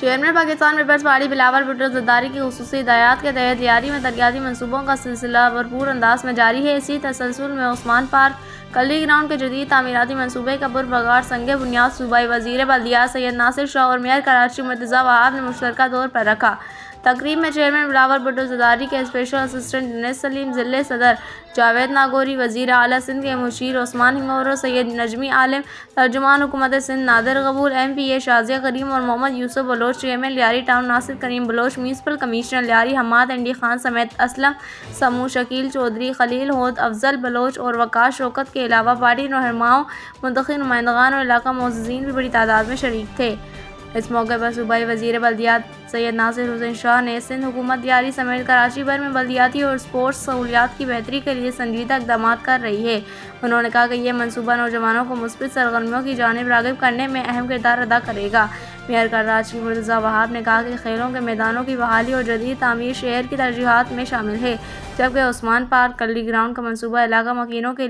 Chairman Pakistan Peoples Party Bilawal Bhutto Zardari کی خصوصی ہدایات کے تحت لیاری میں ترقیاتی منصوبوں کا سلسلہ بھرپور انداز میں جاری ہے۔ اسی تسلسل میں عثمان پارک کلری گراؤنڈ کے جدید تعمیراتی منصوبے کا پرپگار سنگِ بنیاد صوبائی وزیر بلدیات سید ناصر شاہ اور میئر کراچی مرتضیٰ وہاب نے مشترکہ طور پر رکھا۔ تقریب میں چیئرمین بلاول بھٹو زرداری کے اسپیشل اسسٹنٹ انیس سلیم، ضلع صدر جاوید ناگوری، وزیر اعلیٰ سندھ کے مشیر عثمان ہنگورو، سید نجمی عالم، ترجمان حکومت سندھ نادر قبول، ایم پی اے شازیہ کریم اور Muhammad Yousuf Baloch, chairman Lyari town Nasir Karim Baloch, municipal commissioner Lyari Hammad Andi Khan سمیت اسلم سمو، شکیل چودھری، خلیل ہود، افضل بلوچ اور وقار شوکت کے علاوہ پارٹی رہنماؤں، منتخب نمائندگان اور علاقہ معززین بھی بڑی تعداد میں شریک تھے۔ اس موقع پر صوبائی وزیر بلدیات سید ناصر حسین شاہ نے سندھ حکومت لیاری سمیت کراچی بھر میں بلدیاتی اور اسپورٹس سہولیات کی بہتری کے لیے سنجیدہ اقدامات کر رہی ہے۔ انہوں نے کہا کہ یہ منصوبہ نوجوانوں کو مثبت سرگرمیوں کی جانب راغب کرنے میں اہم کردار ادا کرے گا۔ میئر کراچی مرتضیٰ وہاب نے کہا کہ کھیلوں کے میدانوں کی بحالی اور جدید تعمیر شہر کی ترجیحات میں شامل ہے، جبکہ عثمان پارک کلری گراؤنڈ کا منصوبہ علاقہ مکینوں کے لیے